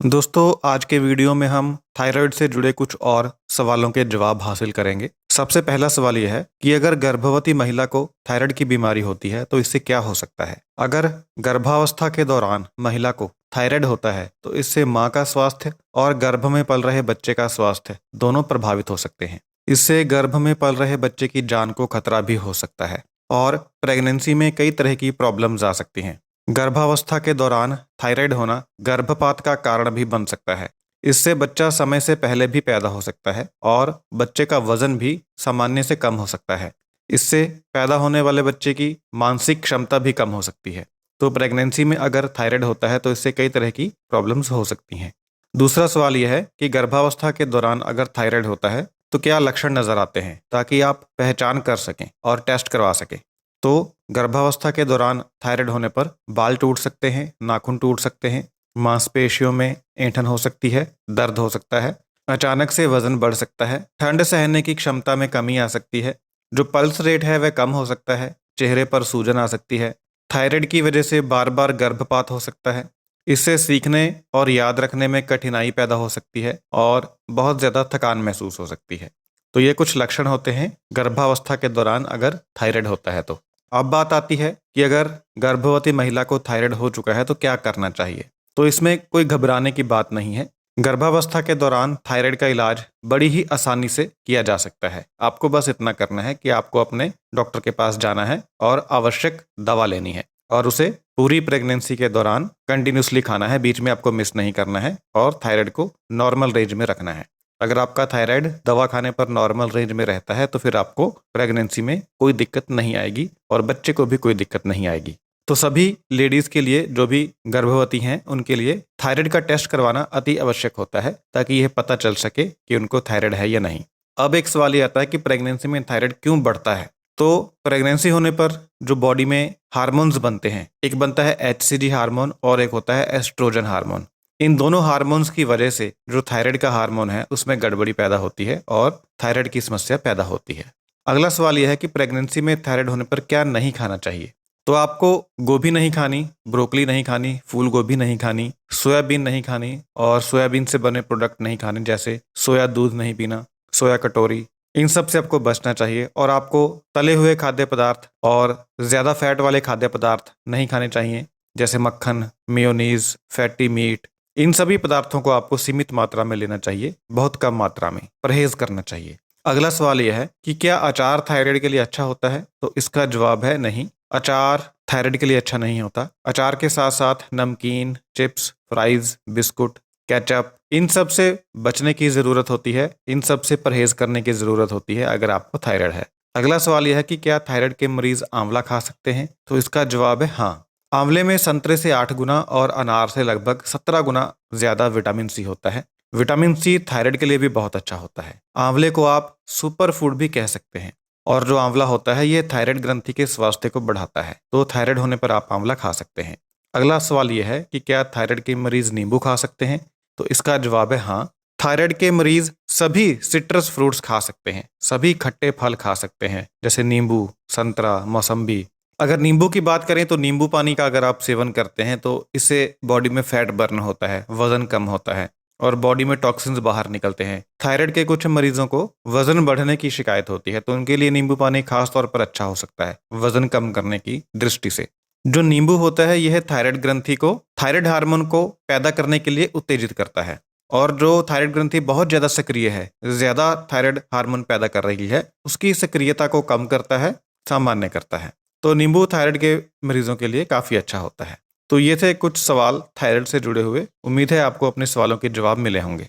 दोस्तों आज के वीडियो में हम थायराइड से जुड़े कुछ और सवालों के जवाब हासिल करेंगे। सबसे पहला सवाल यह है कि अगर गर्भवती महिला को थायराइड की बीमारी होती है तो इससे क्या हो सकता है। अगर गर्भावस्था के दौरान महिला को थायराइड होता है तो इससे मां का स्वास्थ्य और गर्भ में पल रहे बच्चे का स्वास्थ्य दोनों प्रभावित हो सकते हैं। इससे गर्भ में पल रहे बच्चे की जान को खतरा भी हो सकता है और प्रेगनेंसी में कई तरह की प्रॉब्लम्स आ सकती हैं। गर्भावस्था के दौरान थायराइड होना गर्भपात का कारण भी बन सकता है। इससे बच्चा समय से पहले भी पैदा हो सकता है और बच्चे का वजन भी सामान्य से कम हो सकता है। इससे पैदा होने वाले बच्चे की मानसिक क्षमता भी कम हो सकती है। तो प्रेगनेंसी में अगर थायराइड होता है तो इससे कई तरह की प्रॉब्लम्स हो सकती हैं। दूसरा सवाल यह है कि गर्भावस्था के दौरान अगर थायराइड होता है तो क्या लक्षण नजर आते हैं, ताकि आप पहचान कर सकें और टेस्ट करवा सकें। तो गर्भावस्था के दौरान थायराइड होने पर बाल टूट सकते हैं, नाखून टूट सकते हैं, मांसपेशियों में ऐंठन हो सकती है, दर्द हो सकता है, अचानक से वजन बढ़ सकता है, ठंड सहने की क्षमता में कमी आ सकती है, जो पल्स रेट है वह कम हो सकता है, चेहरे पर सूजन आ सकती है। थायराइड की वजह से बार बार गर्भपात हो सकता है। इससे सीखने और याद रखने में कठिनाई पैदा हो सकती है और बहुत ज़्यादा थकान महसूस हो सकती है। तो ये कुछ लक्षण होते हैं गर्भावस्था के दौरान अगर थायराइड होता है तो। अब बात आती है कि अगर गर्भवती महिला को थायराइड हो चुका है तो क्या करना चाहिए। तो इसमें कोई घबराने की बात नहीं है। गर्भावस्था के दौरान थायराइड का इलाज बड़ी ही आसानी से किया जा सकता है। आपको बस इतना करना है कि आपको अपने डॉक्टर के पास जाना है और आवश्यक दवा लेनी है और उसे पूरी प्रेगनेंसी के दौरान कंटिन्यूसली खाना है, बीच में आपको मिस नहीं करना है और थायराइड को नॉर्मल रेंज में रखना है। अगर आपका थायराइड दवा खाने पर नॉर्मल रेंज में रहता है तो फिर आपको प्रेगनेंसी में कोई दिक्कत नहीं आएगी और बच्चे को भी कोई दिक्कत नहीं आएगी। तो सभी लेडीज़ के लिए जो भी गर्भवती हैं उनके लिए थायराइड का टेस्ट करवाना अति आवश्यक होता है, ताकि यह पता चल सके कि उनको थायराइड है या नहीं। अब एक सवाल ये आता है कि प्रेगनेंसी में थायराइड क्यों बढ़ता है। तो प्रेगनेंसी होने पर जो बॉडी में हार्मोन्स बनते हैं, एक बनता है HCG हार्मोन और एक होता है एस्ट्रोजन हार्मोन। इन दोनों हार्मोन्स की वजह से जो थायराइड का हार्मोन है उसमें गड़बड़ी पैदा होती है और थायराइड की समस्या पैदा होती है। अगला सवाल यह है कि प्रेगनेंसी में थायराइड होने पर क्या नहीं खाना चाहिए। तो आपको गोभी नहीं खानी, ब्रोकली नहीं खानी, फूल गोभी नहीं खानी, सोयाबीन नहीं खानी और सोयाबीन से बने प्रोडक्ट नहीं खाने, जैसे सोया दूध नहीं पीना, सोया कटोरी। इन सब से आपको बचना चाहिए और आपको तले हुए खाद्य पदार्थ और ज़्यादा फैट वाले खाद्य पदार्थ नहीं खाने चाहिए, जैसे मक्खन, मेयोनीज, फैटी मीट। इन सभी पदार्थों को आपको सीमित मात्रा में लेना चाहिए, बहुत कम मात्रा में परहेज करना चाहिए। अगला सवाल यह है कि क्या अचार थायराइड के लिए अच्छा होता है। तो इसका जवाब है नहीं, अचार थायराइड के लिए अच्छा नहीं होता। अचार के साथ साथ नमकीन, चिप्स, फ्राइज, बिस्कुट, केचप, इन सब से बचने की ज़रूरत होती है, इन सब से परहेज करने की ज़रूरत होती है अगर आपको थायराइड है। अगला सवाल यह है कि क्या थायराइड के मरीज आंवला खा सकते हैं। तो इसका जवाब है हाँ। आंवले में संतरे से 8 गुना और अनार से लगभग 17 गुना ज़्यादा विटामिन सी होता है। विटामिन सी थायराइड के लिए भी बहुत अच्छा होता है। आंवले को आप सुपर फूड भी कह सकते हैं और जो आंवला होता है ये थायराइड ग्रंथि के स्वास्थ्य को बढ़ाता है। तो थायराइड होने पर आप आंवला खा सकते हैं। अगला सवाल यह है कि क्या थायराइड के मरीज नींबू खा सकते हैं। तो इसका जवाब है हाँ। थायराइड के मरीज सभी सिट्रस फ्रूट्स खा सकते हैं, सभी खट्टे फल खा सकते हैं, जैसे नींबू, संतरा, मौसम्बी। अगर नींबू की बात करें तो नींबू पानी का अगर आप सेवन करते हैं तो इससे बॉडी में फैट बर्न होता है, वजन कम होता है और बॉडी में टॉक्सिन्स बाहर निकलते हैं। थायराइड के कुछ मरीजों को वजन बढ़ने की शिकायत होती है, तो उनके लिए नींबू पानी खास तौर पर अच्छा हो सकता है वजन कम करने की दृष्टि से। जो नींबू होता है यह थायराइड ग्रंथि को, थायराइड हार्मोन को पैदा करने के लिए उत्तेजित करता है और जो थायराइड ग्रंथि बहुत ज़्यादा सक्रिय है, ज़्यादा थायराइड हार्मोन पैदा कर रही है, उसकी सक्रियता को कम करता है, सामान्य करता है। तो नींबू थायराइड के मरीजों के लिए काफ़ी अच्छा होता है। तो ये थे कुछ सवाल थायराइड से जुड़े हुए। उम्मीद है आपको अपने सवालों के जवाब मिले होंगे।